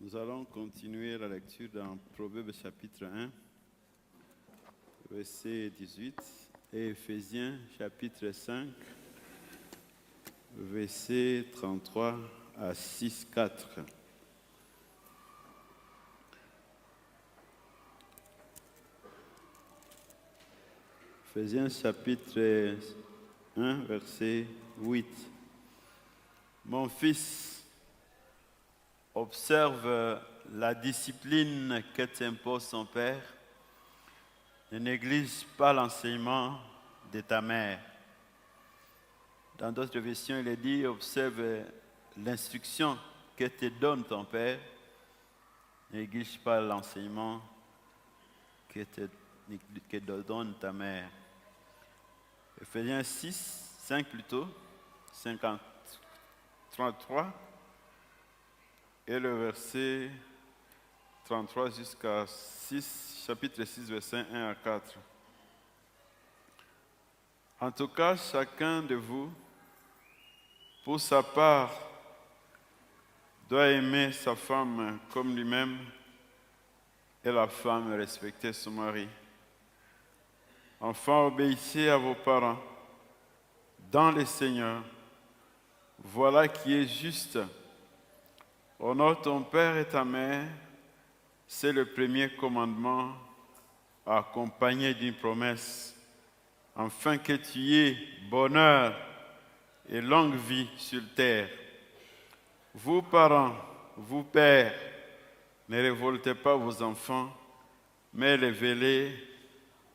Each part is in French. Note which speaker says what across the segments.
Speaker 1: Nous allons continuer la lecture dans Proverbes chapitre 1, verset 18, et Éphésiens chapitre 5, verset 33 à 6, 4. Éphésiens chapitre 1, verset 8. Mon fils, observe la discipline que t'impose ton père. Ne néglige pas l'enseignement de ta mère. Dans d'autres versions, il est dit, observe l'instruction que te donne ton père. Ne néglige pas l'enseignement que te donne ta mère. Éphésiens 5 plutôt, 33. Et le verset 33 jusqu'à 6, chapitre 6, verset 1 à 4. En tout cas, chacun de vous, pour sa part, doit aimer sa femme comme lui-même et la femme respecter son mari. Enfants, obéissez à vos parents dans le Seigneur. Voilà qui est juste. Honore ton père et ta mère, c'est le premier commandement accompagné d'une promesse, afin que tu aies bonheur et longue vie sur terre. Vous parents, vous pères, ne révoltez pas vos enfants, mais révélez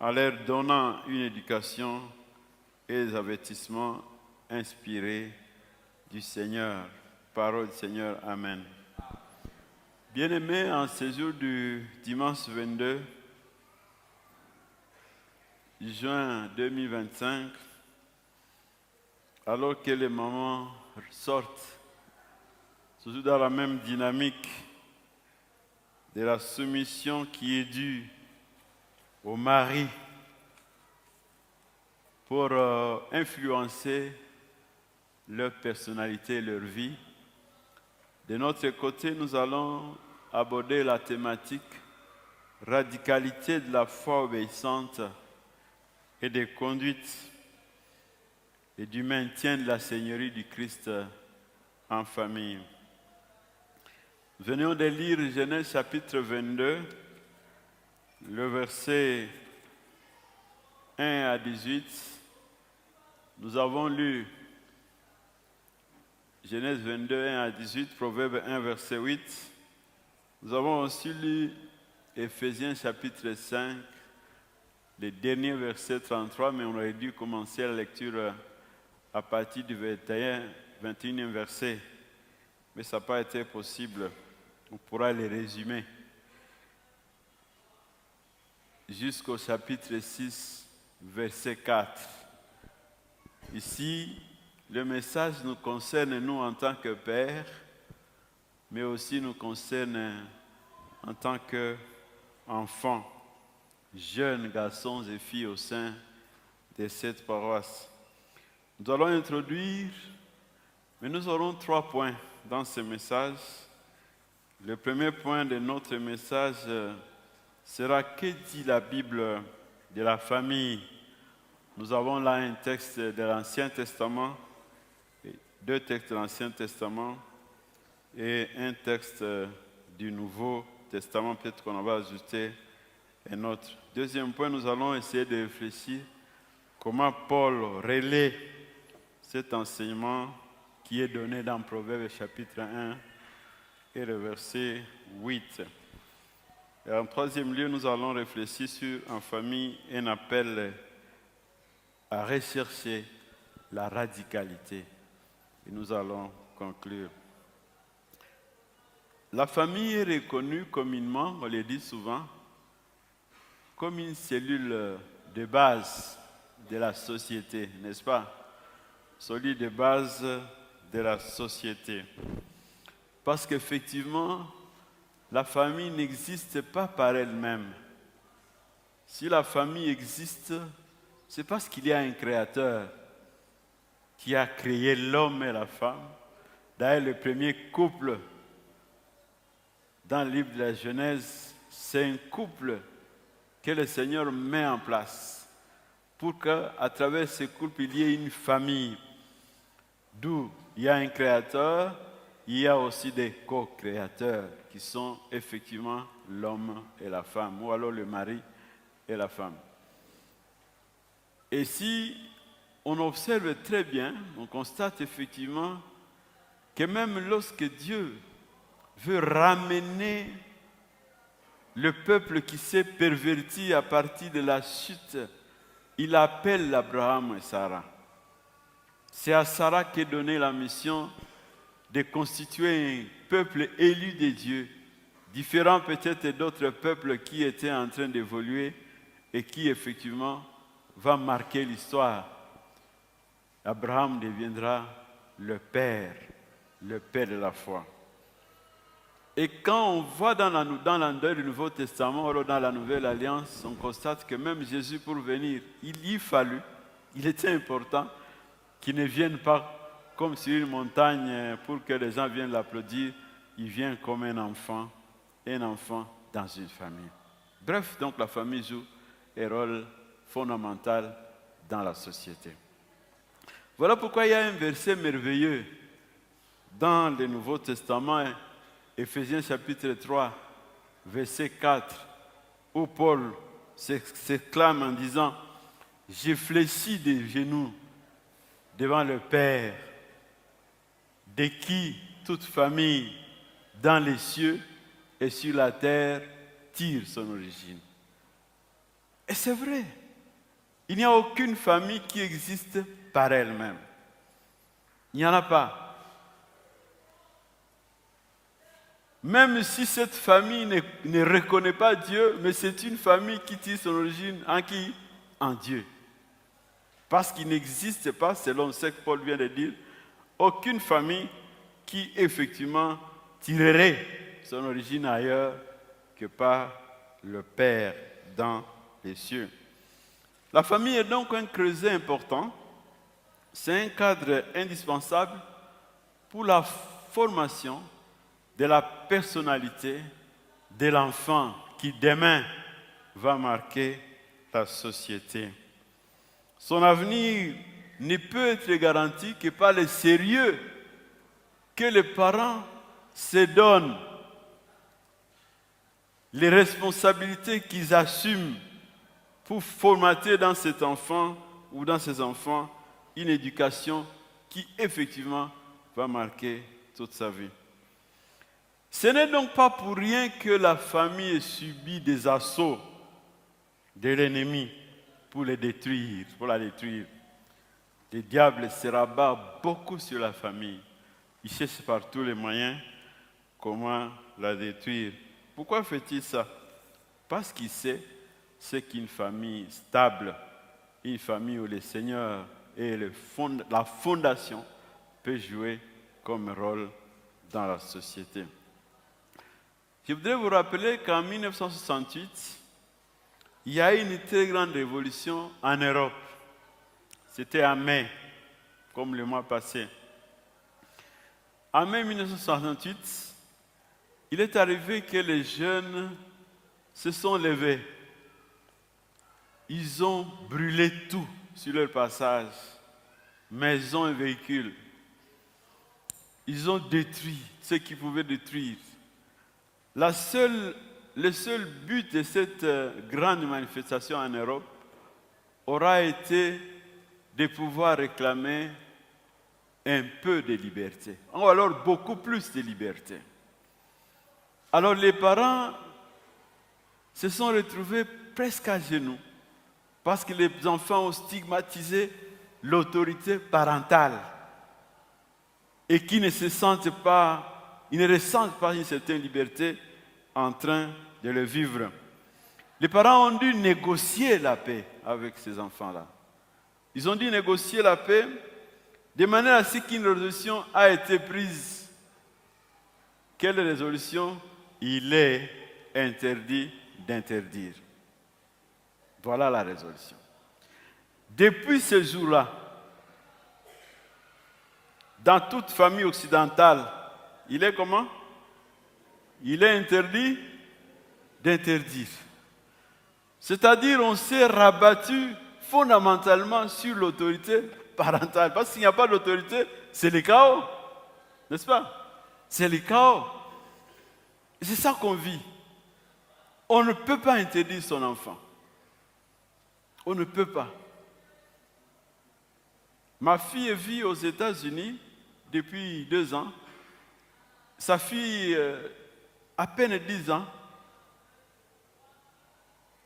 Speaker 1: en leur donnant une éducation et des avertissements inspirés du Seigneur. Parole du Seigneur, Amen. Bien-aimés, en ce jour du dimanche 22 juin 2025, alors que les mamans sortent, toujours dans la même dynamique de la soumission qui est due au mari pour influencer leur personnalité et leur vie. De notre côté, nous allons aborder la thématique radicalité de la foi obéissante et des conduites et du maintien de la Seigneurie du Christ en famille. Venons de lire Genèse chapitre 22, le verset 1 à 18. Nous avons lu Genèse 22, 1 à 18, Proverbe 1, verset 8. Nous avons aussi lu Éphésiens chapitre 5, le dernier verset 33, mais on aurait dû commencer la lecture à partir du 21e verset. Mais ça n'a pas été possible. On pourra les résumer. Jusqu'au chapitre 6, verset 4. Ici, le message nous concerne, nous, en tant que pères, mais aussi nous concerne en tant qu'enfants, jeunes garçons et filles au sein de cette paroisse. Nous allons introduire, mais nous aurons 3 points dans ce message. Le premier point de notre message sera: que dit la Bible de la famille? Nous avons là un texte de l'Ancien Testament, 2 textes de l'Ancien Testament et un texte du Nouveau Testament. Peut-être qu'on va ajouter un autre. Deuxième point, nous allons essayer de réfléchir comment Paul relaie cet enseignement qui est donné dans Proverbes chapitre 1 et le verset 8. Et en troisième lieu, nous allons réfléchir sur, en famille, un appel à rechercher la radicalité. Et nous allons conclure. La famille est reconnue communément, on le dit souvent, comme une cellule de base de la société, n'est-ce pas? Solide de base de la société. Parce qu'effectivement, la famille n'existe pas par elle-même. Si la famille existe, c'est parce qu'il y a un créateur qui a créé l'homme et la femme. D'ailleurs, le premier couple dans le livre de la Genèse, c'est un couple que le Seigneur met en place pour qu'à travers ce couple, il y ait une famille. D'où il y a un créateur, il y a aussi des co-créateurs qui sont effectivement l'homme et la femme, ou alors le mari et la femme. Et si on observe très bien, on constate effectivement que même lorsque Dieu veut ramener le peuple qui s'est perverti à partir de la chute, il appelle Abraham et Sarah. C'est à Sarah qu'est donnée la mission de constituer un peuple élu de Dieu, différent peut-être d'autres peuples qui étaient en train d'évoluer et qui effectivement va marquer l'histoire. Abraham deviendra le père de la foi. Et quand on voit dans le Nouveau Testament, ou dans la Nouvelle Alliance, on constate que même Jésus, pour venir, il était important qu'il ne vienne pas comme sur une montagne pour que les gens viennent l'applaudir. Il vient comme un enfant dans une famille. Bref, donc la famille joue un rôle fondamental dans la société. Voilà pourquoi il y a un verset merveilleux dans le Nouveau Testament, Éphésiens chapitre 3, verset 4, où Paul s'exclame en disant « Je fléchis des genoux devant le Père, de qui toute famille dans les cieux et sur la terre tire son origine. » Et c'est vrai, il n'y a aucune famille qui existe par elle-même. Il n'y en a pas. Même si cette famille ne reconnaît pas Dieu, mais c'est une famille qui tire son origine en qui? En Dieu. Parce qu'il n'existe pas, selon ce que Paul vient de dire, aucune famille qui effectivement tirerait son origine ailleurs que par le Père dans les cieux. La famille est donc un creuset important. C'est un cadre indispensable pour la formation de la personnalité de l'enfant qui demain va marquer la société. Son avenir ne peut être garanti que par le sérieux que les parents se donnent, les responsabilités qu'ils assument pour formater dans cet enfant ou dans ces enfants une éducation qui effectivement va marquer toute sa vie. Ce n'est donc pas pour rien que la famille ait subi des assauts de l'ennemi pour la détruire. Le diable se rabat beaucoup sur la famille. Il cherche par tous les moyens comment la détruire. Pourquoi fait-il ça? Parce qu'il sait ce qu'une famille stable, une famille où le Seigneur est la fondation, peut jouer comme rôle dans la société. Je voudrais vous rappeler qu'en 1968, il y a eu une très grande révolution en Europe. C'était en mai, comme le mois passé. En mai 1968, il est arrivé que les jeunes se sont levés. Ils ont brûlé tout sur leur passage, maisons et véhicules. Ils ont détruit ce qu'ils pouvaient détruire. Le seul but de cette grande manifestation en Europe aura été de pouvoir réclamer un peu de liberté, ou alors beaucoup plus de liberté. Alors les parents se sont retrouvés presque à genoux parce que les enfants ont stigmatisé l'autorité parentale et qui ne ressentent pas une certaine liberté en train de le vivre. Les parents ont dû négocier la paix avec ces enfants-là. Ils ont dû négocier la paix de manière à ce qu'une résolution a été prise. Quelle résolution? Il est interdit d'interdire. Voilà la résolution. Depuis ce jour-là, dans toute famille occidentale, il est comment? il est interdit d'interdire. C'est-à-dire, on s'est rabattu fondamentalement sur l'autorité parentale. Parce qu'il n'y a pas d'autorité, c'est le chaos. N'est-ce pas? C'est le chaos. Et c'est ça qu'on vit. On ne peut pas interdire son enfant. On ne peut pas. Ma fille vit aux États-Unis depuis 2 ans. Sa fille, à peine 10 ans,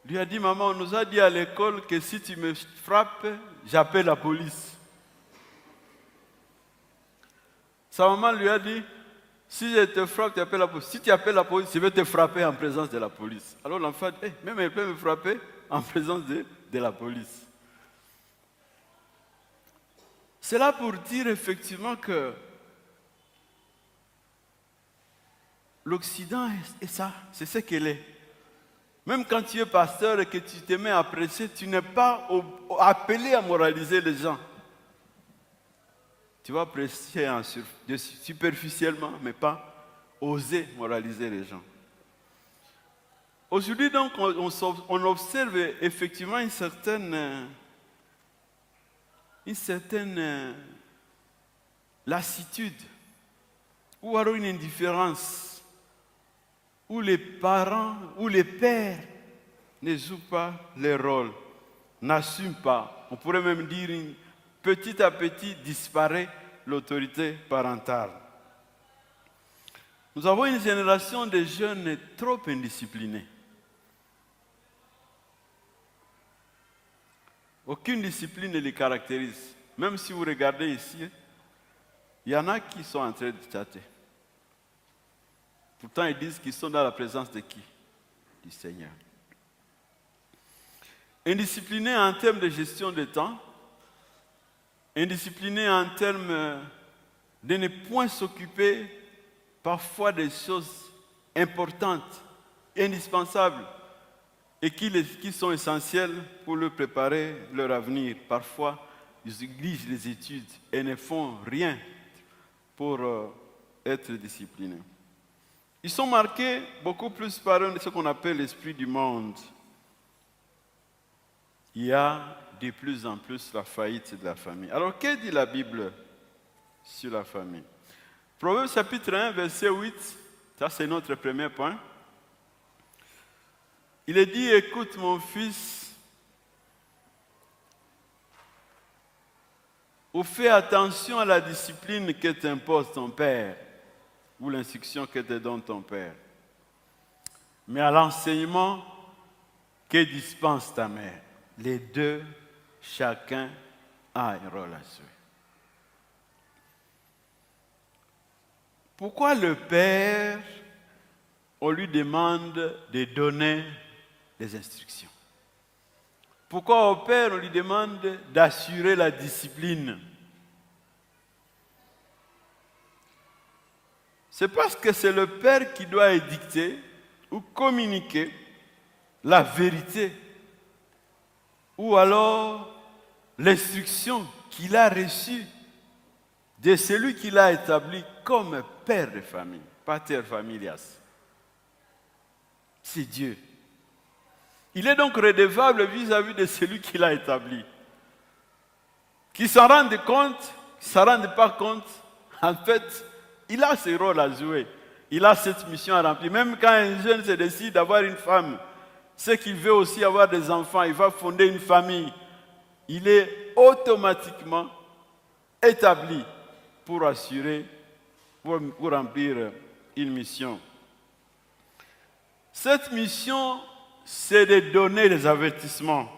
Speaker 1: lui a dit, maman, on nous a dit à l'école que si tu me frappes, j'appelle la police. Sa maman lui a dit, si je te frappe, tu appelles la police. Si tu appelles la police, je vais te frapper en présence de la police. Alors l'enfant dit, même elle peut me frapper en présence de la police. C'est là pour dire effectivement que l'Occident est ça, c'est ce qu'elle est. Même quand tu es pasteur et que tu te mets à prêcher, tu n'es pas appelé à moraliser les gens. Tu vas prêcher superficiellement, mais pas oser moraliser les gens. Aujourd'hui, donc, on observe effectivement une certaine lassitude, ou alors une indifférence, où les parents, ou les pères ne jouent pas leur rôle, n'assument pas. On pourrait même dire, petit à petit disparaît l'autorité parentale. Nous avons une génération de jeunes trop indisciplinés. Aucune discipline ne les caractérise. Même si vous regardez ici, il y en a qui sont en train de tâter. Pourtant, ils disent qu'ils sont dans la présence de qui? Du Seigneur. Indisciplinés en termes de gestion de temps, indisciplinés en termes de ne point s'occuper parfois des choses importantes, indispensables, et qui sont essentielles pour leur préparer leur avenir. Parfois, ils négligent les études et ne font rien pour être disciplinés. Ils sont marqués beaucoup plus par ce qu'on appelle l'esprit du monde. Il y a de plus en plus la faillite de la famille. Alors, que dit la Bible sur la famille? Proverbe chapitre 1, verset 8, ça c'est notre premier point. Il est dit, écoute mon fils, ou fais attention à la discipline que t'impose ton père, ou l'instruction que te donne ton père, mais à l'enseignement que dispense ta mère. Les deux, chacun a un rôle à jouer. Pourquoi le père, on lui demande de donner des instructions? Pourquoi au père, on lui demande d'assurer la discipline? C'est parce que c'est le père qui doit édicter ou communiquer la vérité, ou alors l'instruction qu'il a reçue de celui qu'il a établi comme père de famille, pater familias. C'est Dieu. Il est donc redevable vis-à-vis de celui qui l'a établi. Qu'il s'en rende compte, qu'il ne s'en rende pas compte, en fait, il a ce rôle à jouer. Il a cette mission à remplir. Même quand un jeune se décide d'avoir une femme, c'est qu'il veut aussi avoir des enfants, il va fonder une famille. Il est automatiquement établi pour assurer, pour remplir une mission. Cette mission, c'est de donner les avertissements.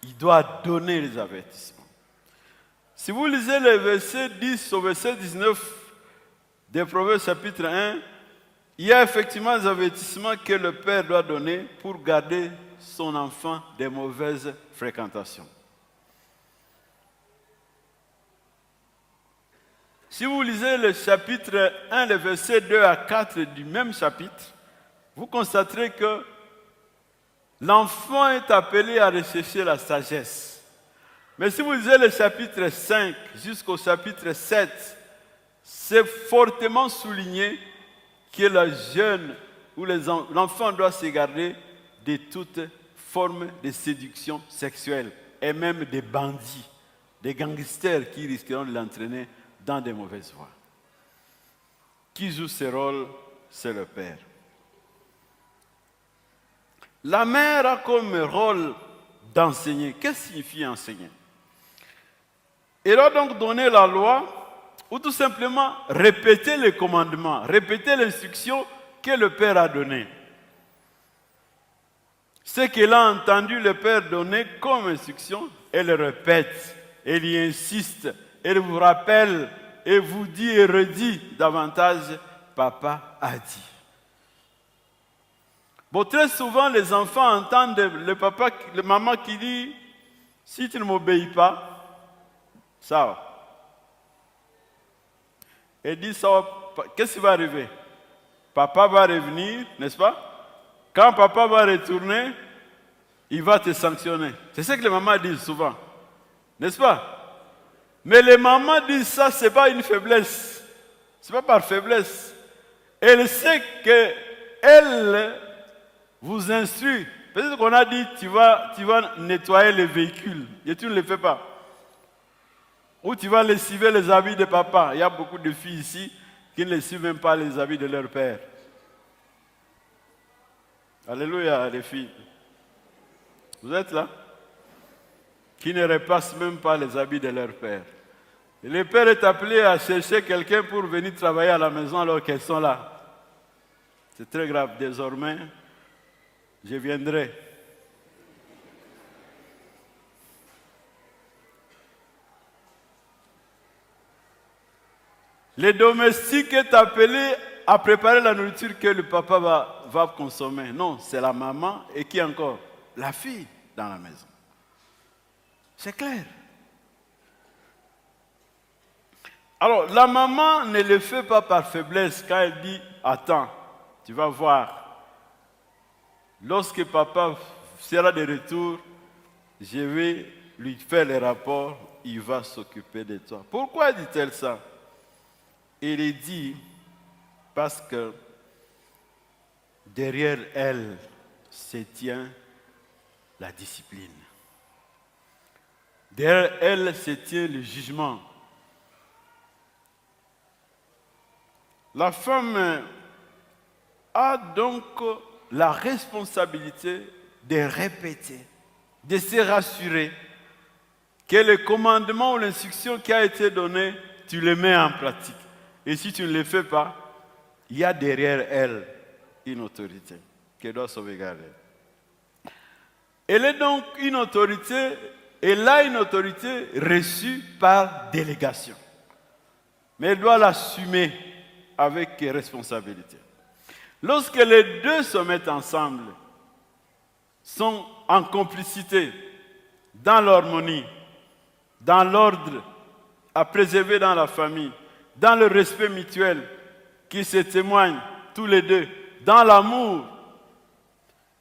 Speaker 1: Il doit donner les avertissements. Si vous lisez le verset 10 au verset 19 de Proverbes chapitre 1, il y a effectivement des avertissements que le père doit donner pour garder son enfant des mauvaises fréquentations. Si vous lisez le chapitre 1, le verset 2 à 4 du même chapitre, vous constaterez que l'enfant est appelé à rechercher la sagesse. Mais si vous lisez le chapitre 5 jusqu'au chapitre 7, c'est fortement souligné que le jeune ou l'enfant doit se garder de toute forme de séduction sexuelle et même des bandits, des gangsters qui risqueront de l'entraîner dans des mauvaises voies. Qui joue ce rôle? C'est le père. La mère a comme rôle d'enseigner. Qu'est-ce que signifie enseigner? Elle doit donc donner la loi ou tout simplement répéter les commandements, répéter l'instruction que le père a donnée. Ce qu'elle a entendu le père donner comme instruction, elle répète, elle y insiste, elle vous rappelle et vous dit et redit davantage, papa a dit. Bon, très souvent, les enfants entendent le maman qui dit, si tu ne m'obéis pas, ça va. Elle dit, ça va, qu'est-ce qui va arriver? Papa va revenir, n'est-ce pas? Quand papa va retourner, il va te sanctionner. C'est ce que les mamans disent souvent, n'est-ce pas? Mais les mamans disent ça, ce n'est pas une faiblesse. Ce n'est pas par faiblesse. Elle sait qu'elle vous instruit. Peut-être qu'on a dit, tu vas nettoyer les véhicules et tu ne le fais pas. Ou tu vas lessiver les habits de papa. Il y a beaucoup de filles ici qui ne lessivent même pas les habits de leur père. Alléluia, les filles. Vous êtes là? Qui ne repassent même pas les habits de leur père. Et le père est appelé à chercher quelqu'un pour venir travailler à la maison alors qu'elles sont là. C'est très grave. Désormais, je viendrai. Le domestique est appelé à préparer la nourriture que le papa va consommer. Non, c'est la maman et qui encore? La fille dans la maison. C'est clair. Alors, la maman ne le fait pas par faiblesse quand elle dit, attends, tu vas voir. Lorsque papa sera de retour, je vais lui faire les rapports, il va s'occuper de toi. Pourquoi dit-elle ça? Elle dit parce que derrière elle se tient la discipline. Derrière elle se tient le jugement. La femme a donc la responsabilité de répéter, de se rassurer que le commandement ou l'instruction qui a été donnée, tu le mets en pratique. Et si tu ne le fais pas, il y a derrière elle une autorité qu'elle doit sauvegarder. Elle est donc une autorité, elle a une autorité reçue par délégation. Mais elle doit l'assumer avec responsabilité. Lorsque les deux se mettent ensemble, sont en complicité, dans l'harmonie, dans l'ordre à préserver dans la famille, dans le respect mutuel qui se témoignent tous les deux, dans l'amour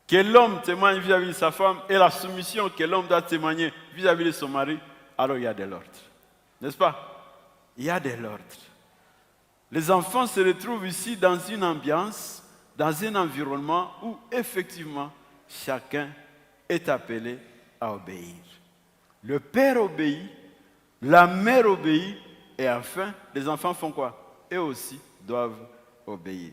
Speaker 1: que l'homme témoigne vis-à-vis de sa femme et la soumission que l'homme doit témoigner vis-à-vis de son mari, alors il y a de l'ordre. N'est-ce pas? Il y a de l'ordre. Les enfants se retrouvent ici dans une ambiance, dans un environnement où effectivement chacun est appelé à obéir. Le père obéit, la mère obéit, et enfin, les enfants font quoi? Eux aussi doivent obéir.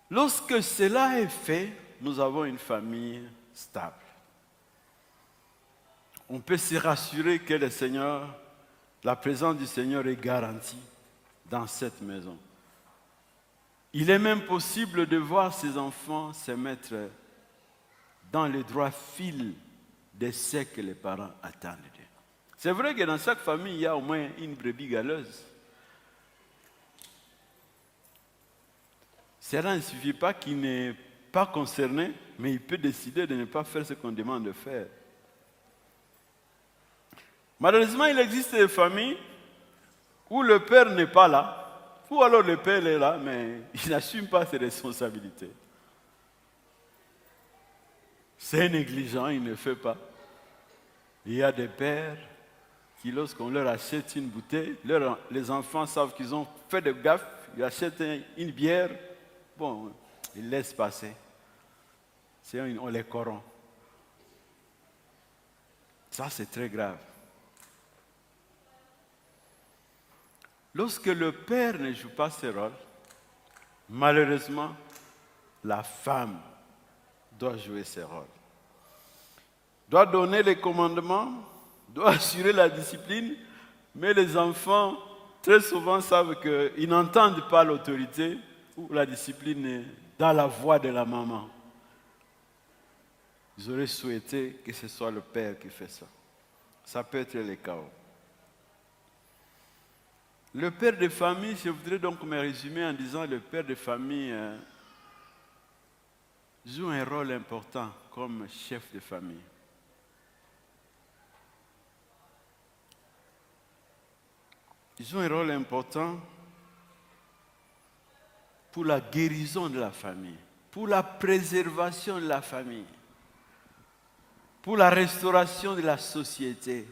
Speaker 1: Lorsque cela est fait, nous avons une famille stable. On peut se rassurer que le Seigneur, la présence du Seigneur est garantie dans cette maison. Il est même possible de voir ces enfants se mettre dans le droit fil de ce que les parents attendent d'eux. C'est vrai que dans chaque famille, il y a au moins une brebis galeuse. Cela ne suffit pas qu'il n'est pas concerné, mais il peut décider de ne pas faire ce qu'on demande de faire. Malheureusement, il existe des familles où le père n'est pas là, ou alors le père est là, mais il n'assume pas ses responsabilités. C'est négligent, il ne fait pas. Il y a des pères qui, lorsqu'on leur achète une bouteille, les enfants savent qu'ils ont fait de gaffe, ils achètent une bière, bon, ils laissent passer. On les corrompt. Ça, c'est très grave. Lorsque le père ne joue pas ce rôle, malheureusement, la femme doit jouer ce rôle. Doit donner les commandements, doit assurer la discipline, mais les enfants, très souvent, savent qu'ils n'entendent pas l'autorité ou la discipline dans la voix de la maman. Ils auraient souhaité que ce soit le père qui fait ça. Ça peut être le chaos. Le père de famille, je voudrais donc me résumer en disant le père de famille joue un rôle important comme chef de famille. Il joue un rôle important pour la guérison de la famille, pour la préservation de la famille, pour la restauration de la société.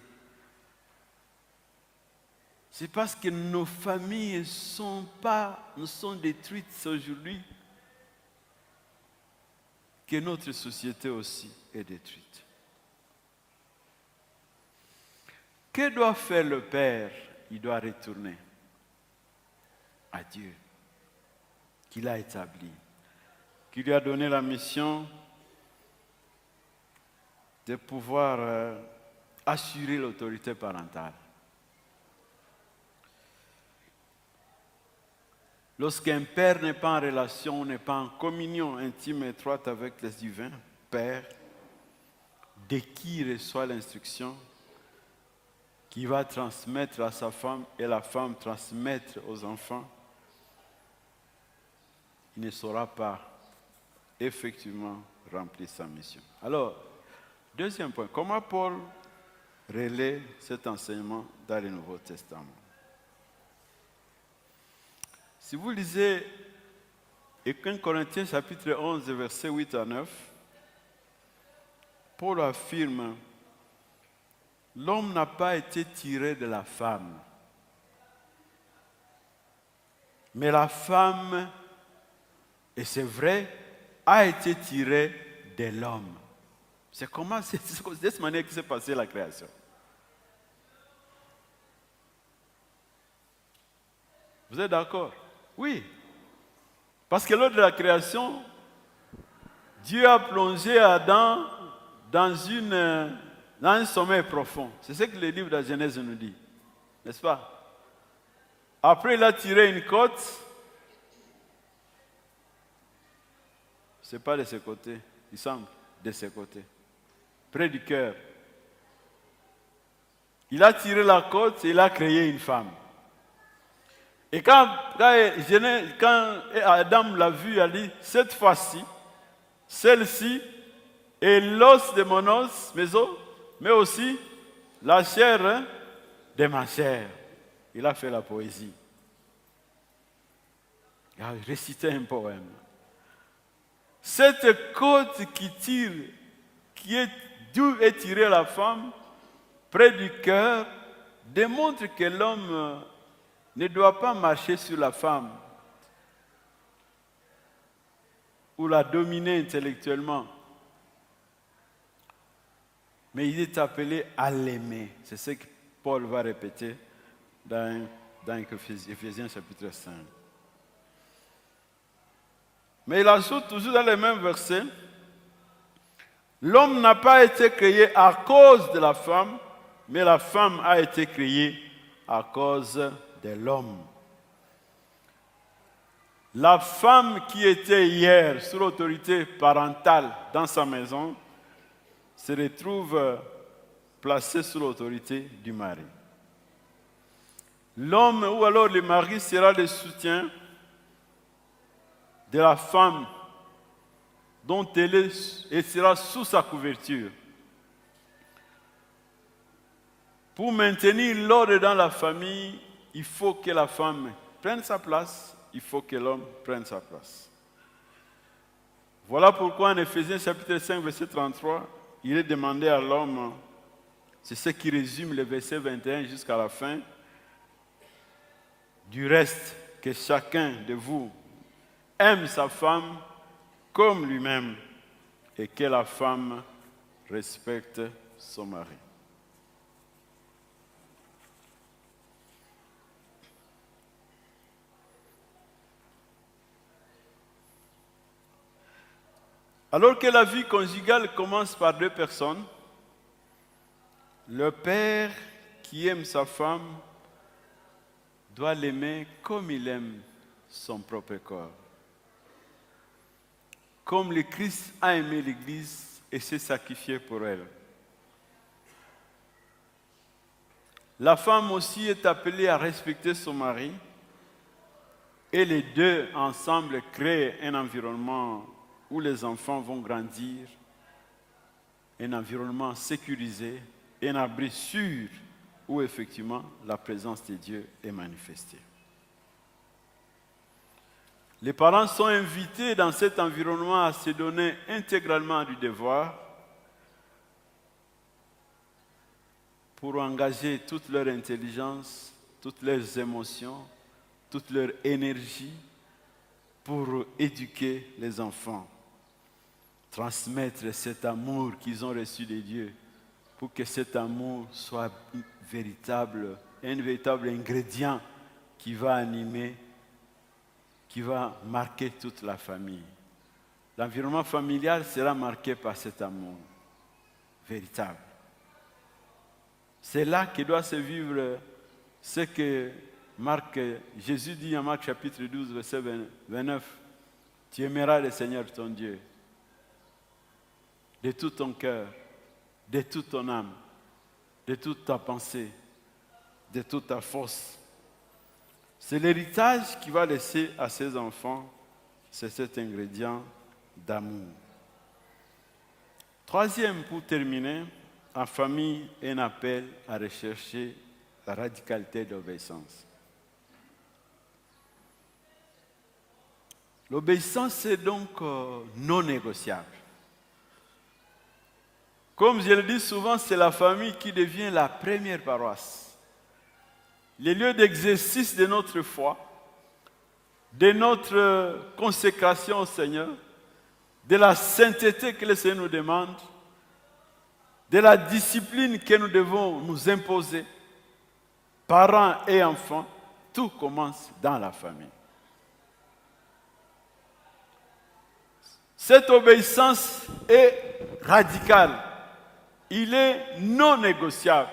Speaker 1: C'est parce que nos familles ne sont détruites aujourd'hui que notre société aussi est détruite. Que doit faire le Père? Il doit retourner à Dieu, qu'il a établi, qui lui a donné la mission de pouvoir assurer l'autorité parentale. Lorsqu'un père n'est pas en relation, n'est pas en communion intime et étroite avec le divin Père, de qui il reçoit l'instruction, qui va transmettre à sa femme et la femme transmettre aux enfants, il ne saura pas effectivement remplir sa mission. Alors, deuxième point, comment Paul relaie cet enseignement dans le Nouveau Testament? Si vous lisez 1 Corinthiens chapitre 11, versets 8 à 9, Paul affirme: l'homme n'a pas été tiré de la femme, mais la femme, et c'est vrai, a été tirée de l'homme. C'est de cette manière que s'est passée la création. Vous êtes d'accord? Oui. Parce que lors de la création, Dieu a plongé Adam dans un sommeil profond. C'est ce que le livre de la Genèse nous dit. N'est-ce pas? Après, il a tiré une côte. Ce n'est pas de ce côté, il semble, de ce côté. Près du cœur. Il a tiré la côte et il a créé une femme. Et quand Adam l'a vue, il a dit: cette fois-ci, celle-ci est l'os de mon os, mes os, mais aussi la chair de ma chair. Il a fait la poésie. Il a récité un poème. Cette côte d'où est tirée la femme, près du cœur, démontre que l'homme ne doit pas marcher sur la femme ou la dominer intellectuellement. Mais il est appelé à l'aimer. C'est ce que Paul va répéter dans Éphésiens chapitre 5. Mais il ajoute toujours dans les mêmes versets: l'homme n'a pas été créé à cause de la femme, mais la femme a été créée à cause de l'homme. La femme qui était hier sous l'autorité parentale dans sa maison se retrouve placée sous l'autorité du mari. L'homme ou alors le mari sera le soutien de la femme dont elle sera sous sa couverture. Pour maintenir l'ordre dans la famille, il faut que la femme prenne sa place, il faut que l'homme prenne sa place. Voilà pourquoi en Éphésiens chapitre 5, verset 33, il est demandé à l'homme C'est ce qui résume le verset 21 jusqu'à la fin. Du reste, que chacun de vous aime sa femme comme lui-même et que la femme respecte son mari. Alors que la vie conjugale commence par deux personnes, le père qui aime sa femme doit l'aimer comme il aime son propre corps. Comme le Christ a aimé l'Église et s'est sacrifié pour elle. La femme aussi est appelée à respecter son mari et les deux ensemble créent un environnement où les enfants vont grandir, un environnement sécurisé, un abri sûr où effectivement la présence de Dieu est manifestée. Les parents sont invités dans cet environnement à se donner intégralement du devoir pour engager toute leur intelligence, toutes leurs émotions, toute leur énergie pour éduquer les enfants, transmettre cet amour qu'ils ont reçu de Dieu pour que cet amour soit un véritable ingrédient qui va animer, qui va marquer toute la famille. L'environnement familial sera marqué par cet amour véritable. C'est là que doit se vivre ce que Jésus dit en Marc chapitre 12, verset 29. Tu aimeras le Seigneur ton Dieu de tout ton cœur, de toute ton âme, de toute ta pensée, de toute ta force. C'est l'héritage qu'il va laisser à ses enfants, c'est cet ingrédient d'amour. Troisième, pour terminer, en famille, un appel à rechercher la radicalité de l'obéissance. L'obéissance est donc non négociable. Comme je le dis souvent, c'est la famille qui devient la première paroisse. Le lieu d'exercice de notre foi, de notre consécration au Seigneur, de la sainteté que le Seigneur nous demande, de la discipline que nous devons nous imposer, parents et enfants, tout commence dans la famille. Cette obéissance est radicale. Il est non négociable.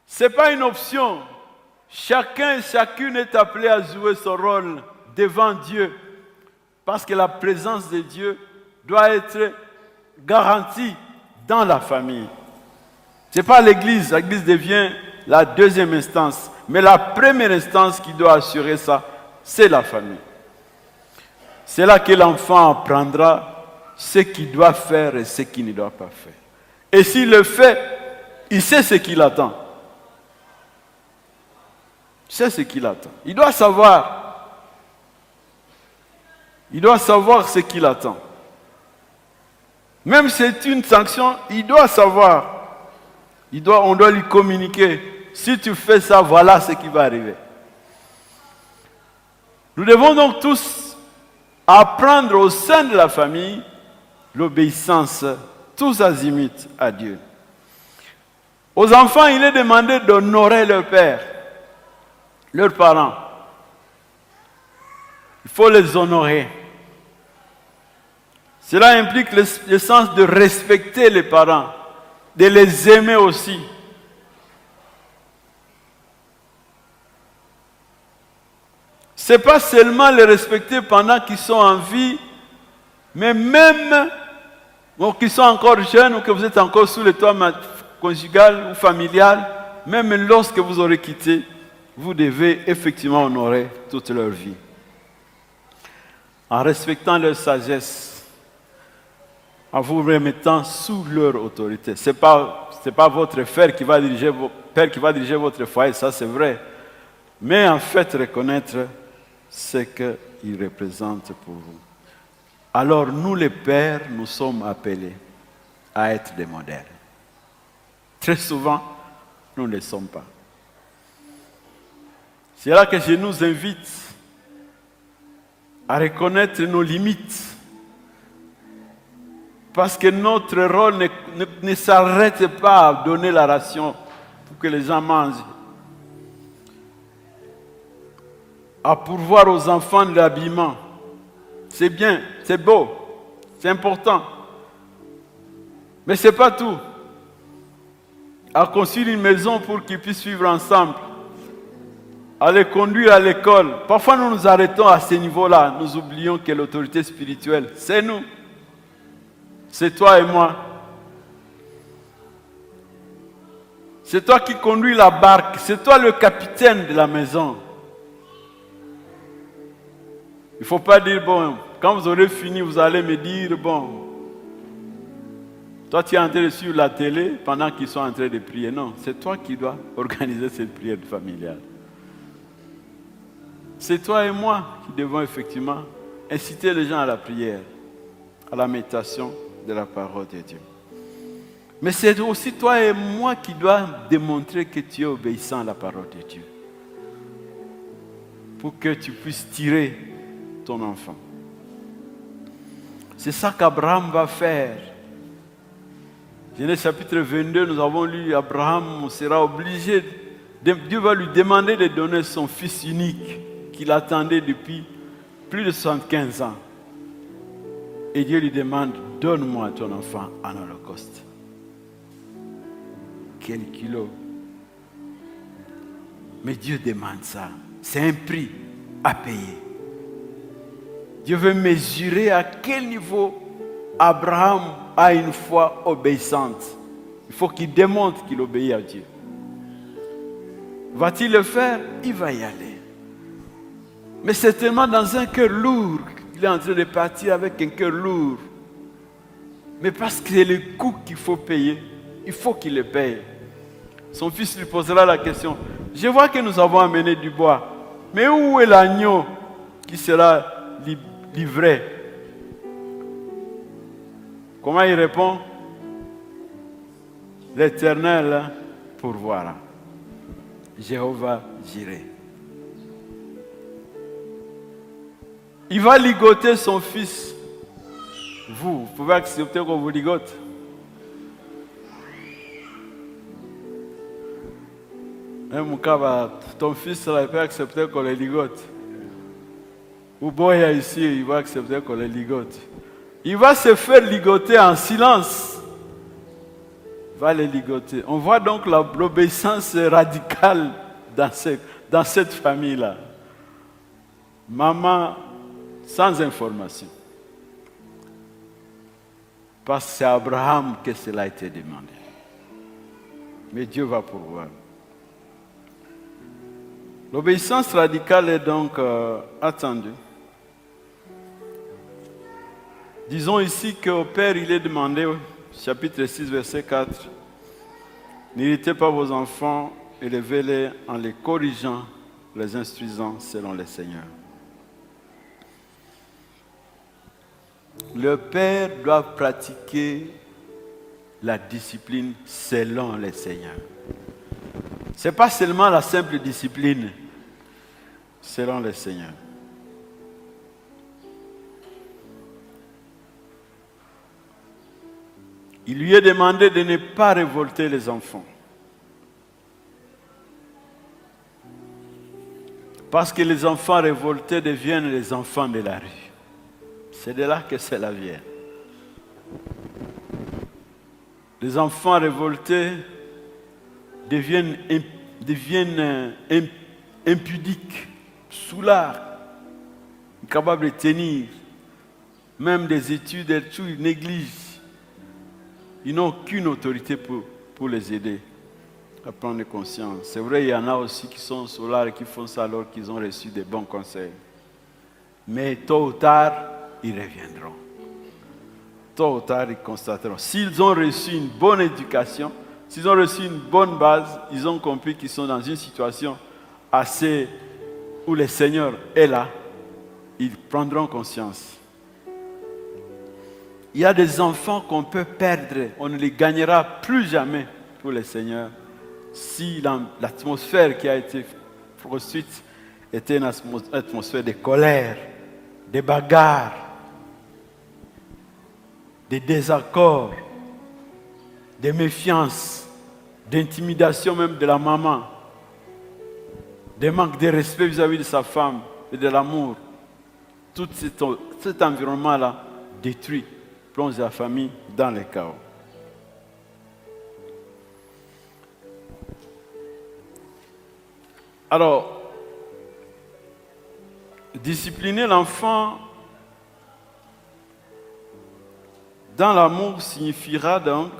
Speaker 1: Ce n'est pas une option. Chacun et chacune est appelé à jouer son rôle devant Dieu. Parce que la présence de Dieu doit être garantie dans la famille. Ce n'est pas l'Église. L'Église devient la deuxième instance. Mais la première instance qui doit assurer ça, c'est la famille. C'est là que l'enfant apprendra ce qu'il doit faire et ce qu'il ne doit pas faire. Et s'il le fait, il sait ce qu'il attend. Il sait ce qu'il attend. Il doit savoir. Il doit savoir ce qu'il attend. Même si c'est une sanction, il doit savoir. On doit lui communiquer. Si tu fais ça, voilà ce qui va arriver. Nous devons donc tous apprendre au sein de la famille l'obéissance tous azimuts à Dieu. Aux enfants, il est demandé d'honorer leur père, leurs parents. Il faut les honorer. Cela implique le sens de respecter les parents, de les aimer aussi. Ce n'est pas seulement les respecter pendant qu'ils sont en vie, mais même qu'ils sont encore jeunes ou que vous êtes encore sous le toit conjugal ou familial, même lorsque vous aurez quitté, vous devez effectivement honorer toute leur vie. En respectant leur sagesse, en vous remettant sous leur autorité. Ce n'est pas votre père qui va diriger votre foyer, ça c'est vrai. Mais en fait, reconnaître ce qu'il représente pour vous. Alors nous les pères, nous sommes appelés à être des modèles. Très souvent, nous ne le sommes pas. C'est là que je nous invite à reconnaître nos limites. Parce que notre rôle ne s'arrête pas à donner la ration pour que les gens mangent. À pourvoir aux enfants de l'habillement. C'est bien, c'est beau, c'est important. Mais ce n'est pas tout. À construire une maison pour qu'ils puissent vivre ensemble. À les conduire à l'école. Parfois nous nous arrêtons à ce niveau-là. Nous oublions que l'autorité spirituelle, c'est nous. C'est toi et moi. C'est toi qui conduis la barque. C'est toi le capitaine de la maison. Il ne faut pas dire, bon, quand vous aurez fini, vous allez me dire, bon, toi tu es en train de suivre la télé pendant qu'ils sont en train de prier. Non, c'est toi qui dois organiser cette prière familiale. C'est toi et moi qui devons effectivement inciter les gens à la prière, à la méditation de la parole de Dieu. Mais c'est aussi toi et moi qui dois démontrer que tu es obéissant à la parole de Dieu. Pour que tu puisses tirer ton enfant. C'est ça qu'Abraham va faire. Genèse chapitre 22, nous avons lu, Abraham sera obligé, Dieu va lui demander de donner son fils unique qu'il attendait depuis plus de 75 ans. Et Dieu lui demande, donne-moi ton enfant en holocauste. Quel kilo. Mais Dieu demande ça. C'est un prix à payer. Dieu veut mesurer à quel niveau Abraham a une foi obéissante. Il faut qu'il démontre qu'il obéit à Dieu. Va-t-il le faire? Il va y aller. Mais certainement dans un cœur lourd. Il est en train de partir avec un cœur lourd. Mais parce que c'est le coût qu'il faut payer, il faut qu'il le paye. Son fils lui posera la question. Je vois que nous avons amené du bois. Mais où est l'agneau qui sera livré? Comment il répond? L'Éternel pourvoira. Jéhovah Jireh. Il va ligoter son fils. Vous pouvez accepter qu'on vous ligote? Même ton fils là, il peut accepter qu'on le ligote. Ou Boya ici, il va accepter qu'on le ligote. Il va se faire ligoter en silence. Il va le ligoter. On voit donc l'obéissance radicale dans cette famille-là. Maman, sans information. Parce que c'est à Abraham que cela a été demandé. Mais Dieu va pourvoir. L'obéissance radicale est donc attendue. Disons ici qu'au Père, il est demandé, chapitre 6, verset 4, n'irritez pas vos enfants, élevez-les en les corrigeant, les instruisant selon le Seigneur. Le Père doit pratiquer la discipline selon le Seigneur. Ce n'est pas seulement la simple discipline selon le Seigneur. Il lui est demandé de ne pas révolter les enfants. Parce que les enfants révoltés deviennent les enfants de la rue. C'est de là que cela vient. Les enfants révoltés deviennent impudiques, soulards, incapables de tenir, même des études, ils négligent. Ils n'ont aucune autorité pour les aider à prendre conscience. C'est vrai, il y en a aussi qui sont soulards et qui font ça alors qu'ils ont reçu des bons conseils. Mais tôt ou tard, ils reviendront. Tôt ou tard, ils constateront. S'ils ont reçu une bonne éducation, s'ils ont reçu une bonne base, ils ont compris qu'ils sont dans une situation assez où le Seigneur est là, ils prendront conscience. Il y a des enfants qu'on peut perdre, on ne les gagnera plus jamais pour le Seigneur si l'atmosphère qui a été construite était une atmosphère de colère, de bagarres, de désaccords, de méfiance, d'intimidation même de la maman, de manque de respect vis-à-vis de sa femme et de l'amour. Tout cet environnement-là détruit, plonge la famille dans le chaos. Alors, discipliner l'enfant dans l'amour signifiera donc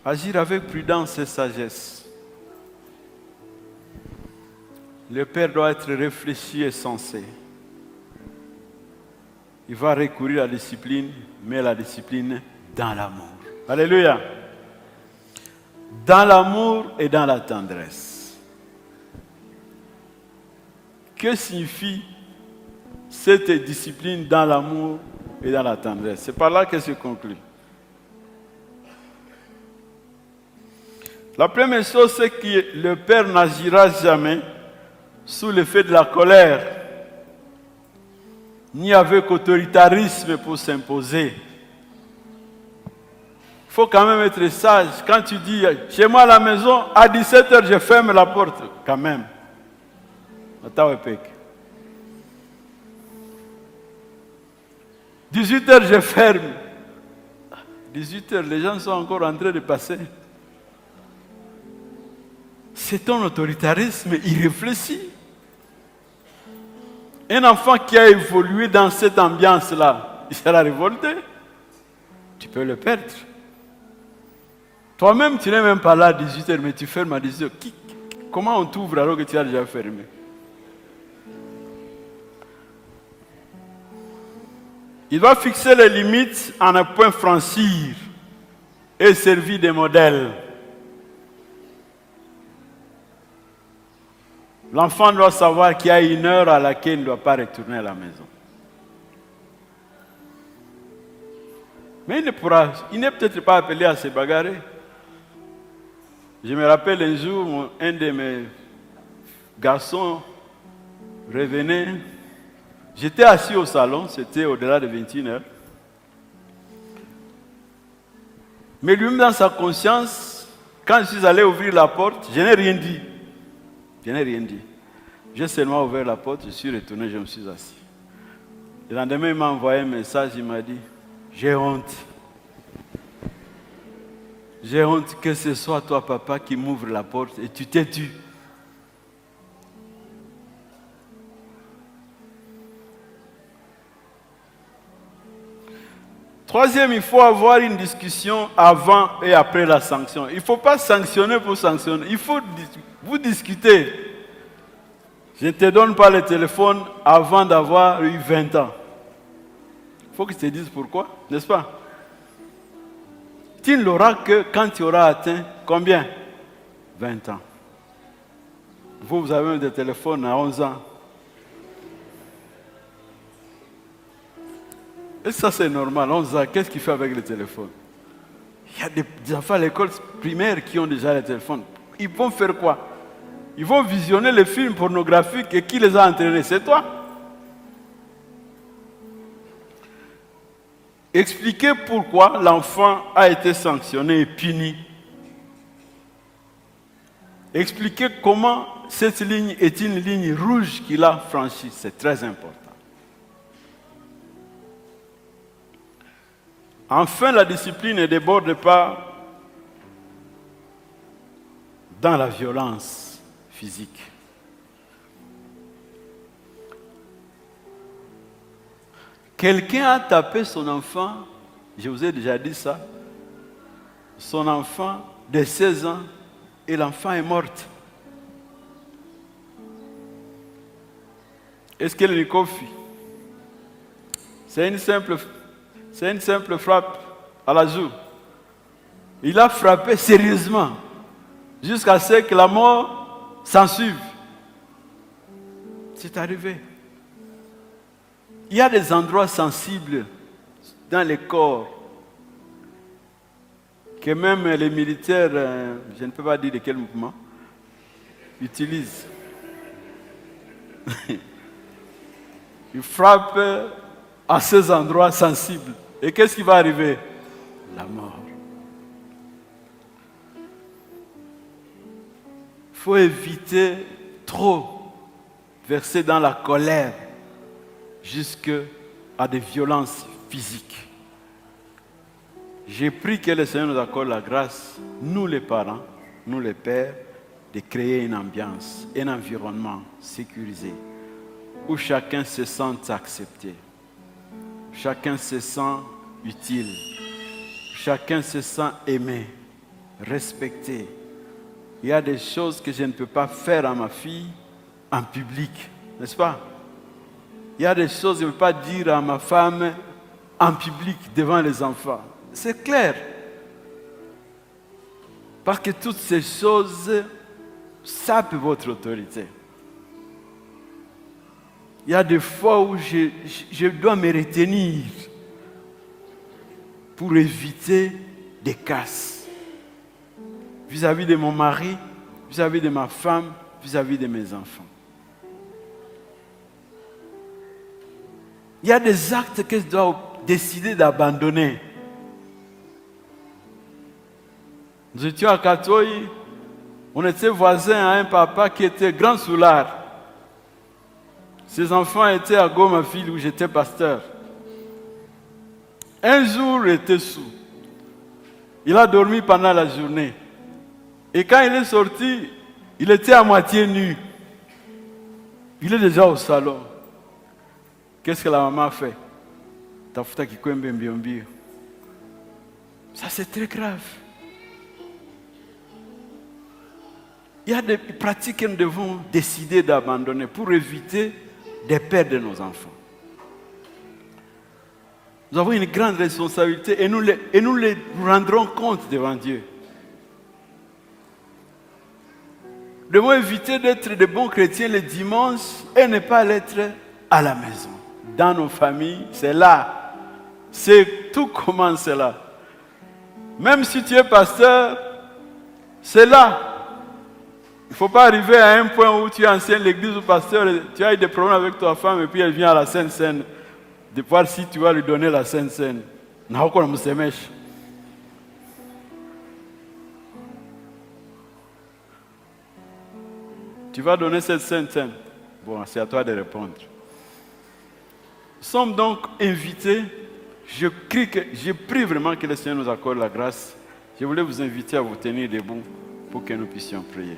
Speaker 1: agir avec prudence et sagesse. Le père doit être réfléchi et sensé. Il va recourir à la discipline, mais la discipline dans l'amour. Alléluia. Dans l'amour et dans la tendresse. Que signifie cette discipline dans l'amour et dans la tendresse? C'est par là qu'elle se conclut. La première chose, c'est que le père n'agira jamais sous l'effet de la colère, ni avec autoritarisme pour s'imposer. Il faut quand même être sage. Quand tu dis, chez moi à la maison, à 17h, je ferme la porte. Quand même. 18h, je ferme. 18h, les gens sont encore en train de passer. C'est ton autoritarisme irréfléchi. Un enfant qui a évolué dans cette ambiance-là, il sera révolté. Tu peux le perdre. Toi-même, tu n'es même pas là à 18h, mais tu fermes à 18h. Comment on t'ouvre alors que tu as déjà fermé? Il doit fixer les limites en un point franchir et servir de modèle. L'enfant doit savoir qu'il y a une heure à laquelle il ne doit pas retourner à la maison. Mais il n'est peut-être pas appelé à se bagarrer. Je me rappelle un jour, un de mes garçons revenait. J'étais assis au salon, c'était au-delà de 21h. Mais lui-même dans sa conscience, quand je suis allé ouvrir la porte, je n'ai rien dit. Je n'ai rien dit. J'ai seulement ouvert la porte, je suis retourné, je me suis assis. Le lendemain, il m'a envoyé un message, il m'a dit, j'ai honte. J'ai honte que ce soit toi, papa, qui m'ouvre la porte et tu t'es tu. Troisième, il faut avoir une discussion avant et après la sanction. Il ne faut pas sanctionner pour sanctionner. Il faut vous discuter. Je ne te donne pas le téléphone avant d'avoir eu 20 ans. Il faut que je te dise pourquoi, n'est-ce pas? Tu ne l'auras que quand tu auras atteint combien? 20 ans. Vous avez des téléphones à 11 ans. Et ça c'est normal, 11 ans, qu'est-ce qu'il fait avec le téléphone? Il y a des enfants à l'école primaire qui ont déjà le téléphone. Ils vont faire quoi? Ils vont visionner les films pornographiques et qui les a entraînés? C'est toi. Expliquez pourquoi l'enfant a été sanctionné et puni. Expliquez comment cette ligne est une ligne rouge qu'il a franchie. C'est très important. Enfin, la discipline ne déborde pas dans la violence physique. Quelqu'un a tapé son enfant, je vous ai déjà dit ça, son enfant de 16 ans, et l'enfant est mort. Est-ce qu'elle lui confie? C'est une simple frappe à la joue. Il a frappé sérieusement jusqu'à ce que la mort s'en suive. C'est arrivé. Il y a des endroits sensibles dans le corps que même les militaires, je ne peux pas dire de quel mouvement, utilisent. Ils frappent à ces endroits sensibles. Et qu'est-ce qui va arriver? La mort. Il faut éviter trop verser dans la colère jusqu'à des violences physiques. J'ai pris que le Seigneur nous accorde la grâce, nous les parents, nous les pères, de créer une ambiance, un environnement sécurisé où chacun se sent accepté, chacun se sent utile, chacun se sent aimé, respecté. Il y a des choses que je ne peux pas faire à ma fille en public, n'est-ce pas? Il y a des choses que je ne peux pas dire à ma femme en public devant les enfants. C'est clair. Parce que toutes ces choses sapent votre autorité. Il y a des fois où je dois me retenir pour éviter des casses. Vis-à-vis de mon mari, vis-à-vis de ma femme, vis-à-vis de mes enfants. Il y a des actes que je dois décider d'abandonner. Nous étions à Katoï, on était voisins à un papa qui était grand soulard. Ses enfants étaient à Goma-Ville où j'étais pasteur. Un jour, il était sous. Il a dormi pendant la journée. Et quand il est sorti, il était à moitié nu. Il est déjà au salon. Qu'est-ce que la maman a fait? Ça, c'est très grave. Il y a des pratiques que nous devons décider d'abandonner pour éviter des pertes de nos enfants. Nous avons une grande responsabilité et nous les rendrons compte devant Dieu. Nous devons éviter d'être de bons chrétiens le dimanche et ne pas l'être à la maison. Dans nos familles, c'est là. Tout commence là. Même si tu es pasteur, c'est là. Il ne faut pas arriver à un point où tu enseignes l'église ou pasteur, tu as eu des problèmes avec ta femme et puis elle vient à la Sainte Seine de voir si tu vas lui donner la Sainte Seine. Tu vas donner cette Sainte Seine. Bon, c'est à toi de répondre. Nous sommes donc invités. Je prie vraiment que le Seigneur nous accorde la grâce. Je voulais vous inviter à vous tenir debout pour que nous puissions prier.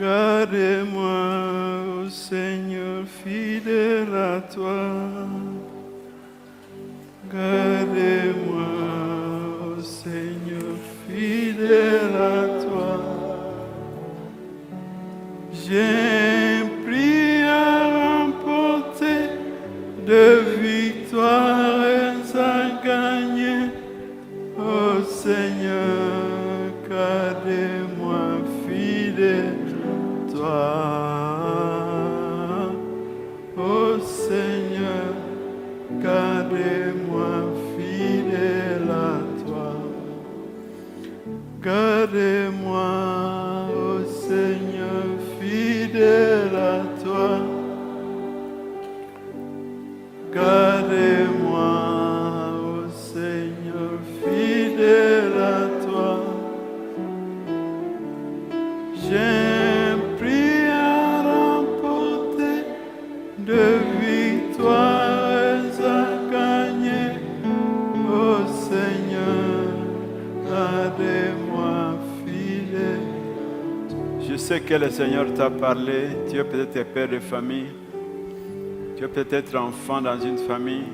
Speaker 1: Garde-moi, ô Seigneur, fidèle à toi. Garde-moi, ô Seigneur, fidèle à toi. J'ai pris à remporter de victoires à gagner. Ô Seigneur, garde-moi fidèle. Ô Seigneur, garde-moi fidèle à toi. Garde-moi, ô Seigneur, fidèle à toi. Garde-moi, ô Seigneur, fidèle à toi. J'ai pris à remporter de victoires à gagner. Ô Seigneur, garde-moi fidèle. Je sais que le Seigneur t'a parlé. Tu es peut-être père de famille. Tu es peut-être enfant dans une famille.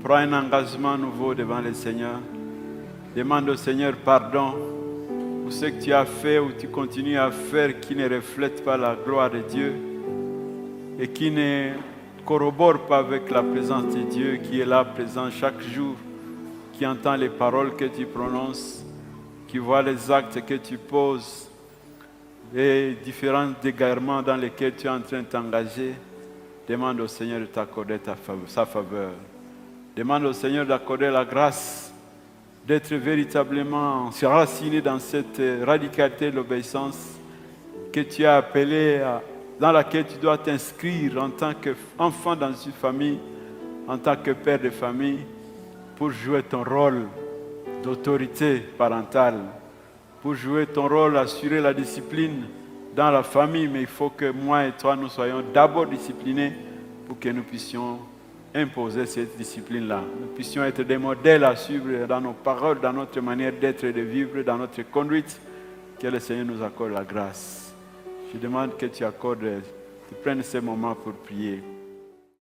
Speaker 1: Prends un engagement nouveau devant le Seigneur. Demande au Seigneur pardon pour ce que tu as fait ou tu continues à faire qui ne reflète pas la gloire de Dieu et qui ne corrobore pas avec la présence de Dieu qui est là présent chaque jour, qui entend les paroles que tu prononces, qui voit les actes que tu poses. et différents égarements dans lesquels tu es en train de t'engager, demande au Seigneur de t'accorder sa faveur. Demande au Seigneur d'accorder la grâce d'être véritablement enraciné dans cette radicalité de l'obéissance que tu as appelée, dans laquelle tu dois t'inscrire en tant qu'enfant dans une famille, en tant que père de famille, pour jouer ton rôle d'autorité parentale, pour jouer ton rôle, assurer la discipline dans la famille. Mais il faut que moi et toi, nous soyons d'abord disciplinés pour que nous puissions imposer cette discipline-là. Nous puissions être des modèles à suivre dans nos paroles, dans notre manière d'être et de vivre, dans notre conduite. Que le Seigneur nous accorde la grâce. Je demande que tu accordes, tu prennes ces moments pour prier.